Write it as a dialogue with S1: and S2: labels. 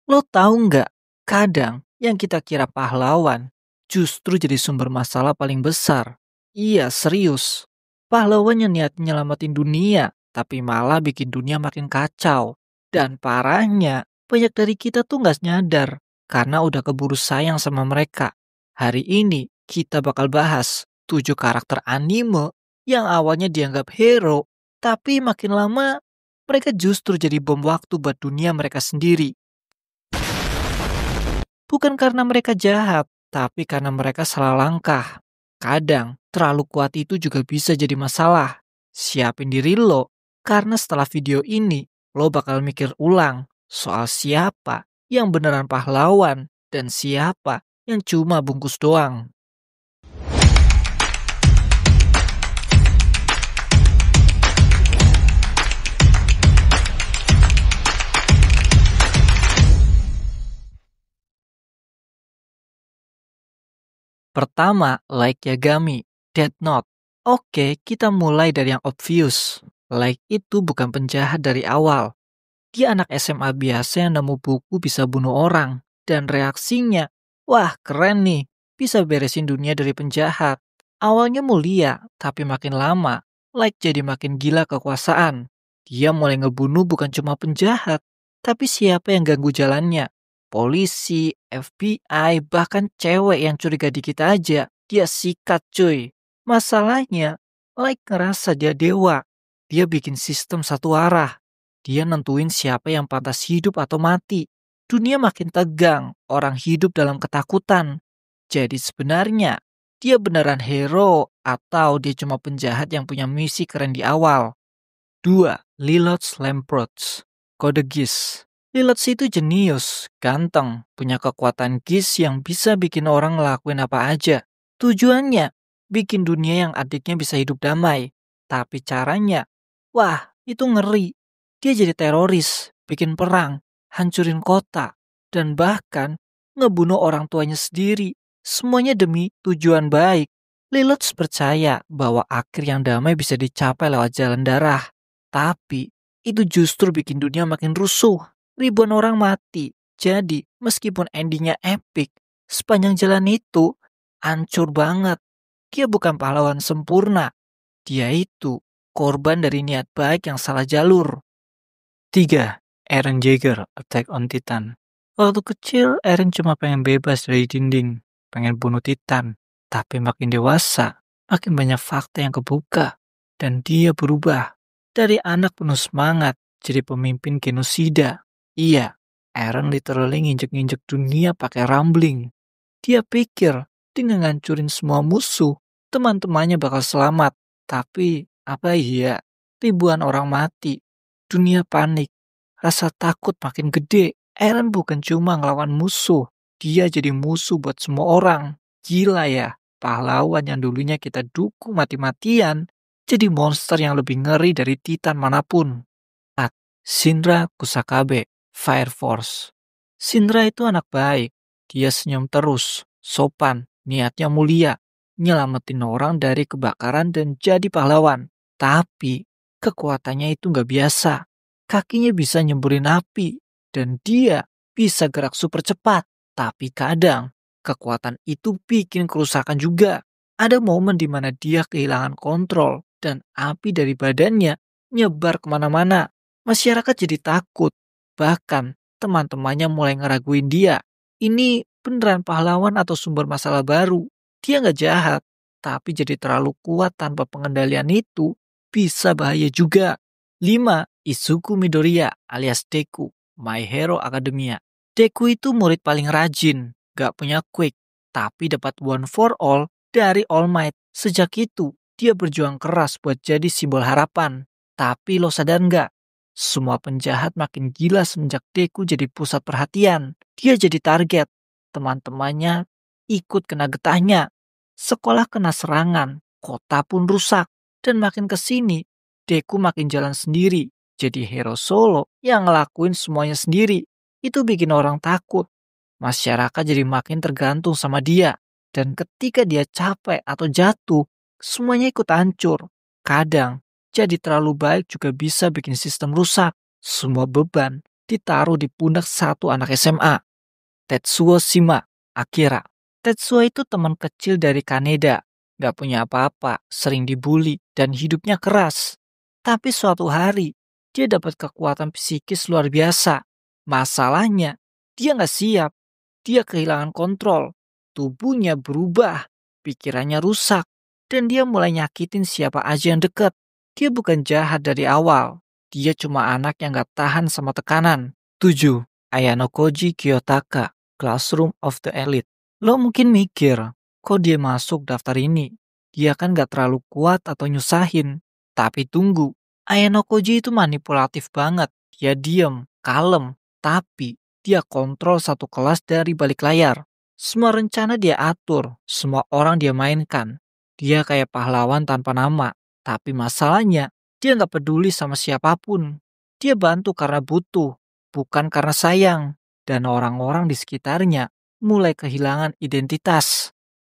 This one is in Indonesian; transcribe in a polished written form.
S1: Lo tahu nggak? Kadang yang kita kira pahlawan justru jadi sumber masalah paling besar. Iya, serius. Pahlawan yang niat nyelamatin dunia, tapi malah bikin dunia makin kacau. Dan parahnya, banyak dari kita tuh nggak nyadar karena udah keburu sayang sama mereka. Hari ini kita bakal bahas 7 karakter anime yang awalnya dianggap hero, tapi makin lama mereka justru jadi bom waktu buat dunia mereka sendiri. Bukan karena mereka jahat, tapi karena mereka salah langkah. Kadang, terlalu kuat itu juga bisa jadi masalah. Siapin diri lo, karena setelah video ini, lo bakal mikir ulang soal siapa yang beneran pahlawan dan siapa yang cuma bungkus doang. Pertama, Light Yagami, Death Note. Oke, kita mulai dari yang obvious. Light itu bukan penjahat dari awal. Dia anak SMA biasa yang nemu buku bisa bunuh orang. Dan reaksinya, wah keren nih, bisa beresin dunia dari penjahat. Awalnya mulia, tapi makin lama, Light jadi makin gila kekuasaan. Dia mulai ngebunuh bukan cuma penjahat, tapi siapa yang ganggu jalannya. Polisi, FBI, bahkan cewek yang curiga dikit aja, dia sikat cuy. Masalahnya, Light ngerasa dia dewa. Dia bikin sistem satu arah. Dia nentuin siapa yang pantas hidup atau mati. Dunia makin tegang, orang hidup dalam ketakutan. Jadi sebenarnya, dia beneran hero atau dia cuma penjahat yang punya misi keren di awal. 2. Lilots Lamprots, kode GIS. Lilots itu jenius, ganteng, punya kekuatan GIS yang bisa bikin orang ngelakuin apa aja. Tujuannya, bikin dunia yang adiknya bisa hidup damai. Tapi caranya, wah itu ngeri. Dia jadi teroris, bikin perang, hancurin kota, dan bahkan ngebunuh orang tuanya sendiri. Semuanya demi tujuan baik. Lilots percaya bahwa akhir yang damai bisa dicapai lewat jalan darah. Tapi itu justru bikin dunia makin rusuh. Ribuan orang mati. Jadi meskipun endingnya epic, sepanjang jalan itu hancur banget. Dia bukan pahlawan sempurna. Dia itu korban dari niat baik yang salah jalur. 3. Eren Jaeger, Attack on Titan. Waktu kecil, Eren cuma pengen bebas dari dinding, pengen bunuh Titan. Tapi makin dewasa, makin banyak fakta yang kebuka. Dan dia berubah. Dari anak penuh semangat, jadi pemimpin genosida. Iya, Eren literally nginjek-nginjek dunia pakai rambling. Dia pikir, dengan ngancurin semua musuh, teman-temannya bakal selamat. Tapi, apa iya, ribuan orang mati. Dunia panik. Rasa takut makin gede. Eren bukan cuma ngelawan musuh. Dia jadi musuh buat semua orang. Gila ya, pahlawan yang dulunya kita dukung mati-matian, jadi monster yang lebih ngeri dari Titan manapun. 4. Shinra Kusakabe, Fire Force. Shinra itu anak baik. Dia senyum terus, sopan, niatnya mulia, nyelamatin orang dari kebakaran dan jadi pahlawan. Tapi kekuatannya itu nggak biasa. Kakinya bisa nyemburin api dan dia bisa gerak super cepat. Tapi kadang kekuatan itu bikin kerusakan juga. Ada momen di mana dia kehilangan kontrol dan api dari badannya nyebar kemana-mana. Masyarakat jadi takut. Bahkan teman-temannya mulai ngeraguin dia. Ini beneran pahlawan atau sumber masalah baru? Dia nggak jahat, tapi jadi terlalu kuat tanpa pengendalian itu bisa bahaya juga. 5. Izuku Midoriya alias Deku, My Hero Academia. Deku itu murid paling rajin, gak punya quick, tapi dapat one for all dari All Might. Sejak itu, dia berjuang keras buat jadi simbol harapan. Tapi lo sadar nggak? Semua penjahat makin gila semenjak Deku jadi pusat perhatian. Dia jadi target. Teman-temannya ikut kena getahnya. Sekolah kena serangan, kota pun rusak. Dan makin kesini, Deku makin jalan sendiri. Jadi hero solo yang ngelakuin semuanya sendiri. Itu bikin orang takut. Masyarakat jadi makin tergantung sama dia. Dan ketika dia capek atau jatuh, semuanya ikut hancur. Kadang, jadi terlalu baik juga bisa bikin sistem rusak. Semua beban ditaruh di pundak satu anak SMA, Tetsuo Shima Akira. Tetsuo itu teman kecil dari Kaneda, gak punya apa-apa, sering dibully, dan hidupnya keras. Tapi suatu hari, dia dapat kekuatan psikis luar biasa. Masalahnya, dia gak siap. Dia kehilangan kontrol. Tubuhnya berubah, pikirannya rusak, dan dia mulai nyakitin siapa aja yang dekat. Dia bukan jahat dari awal. Dia cuma anak yang gak tahan sama tekanan. 7. Ayano Koji Kiyotaka, Classroom of the Elite. Lo mungkin mikir, kok dia masuk daftar ini? Dia kan gak terlalu kuat atau nyusahin. Tapi tunggu, Ayano Koji itu manipulatif banget. Dia diem, kalem, tapi dia kontrol satu kelas dari balik layar. Semua rencana dia atur, semua orang dia mainkan. Dia kayak pahlawan tanpa nama. Tapi masalahnya, dia gak peduli sama siapapun. Dia bantu karena butuh, bukan karena sayang. Dan orang-orang di sekitarnya mulai kehilangan identitas.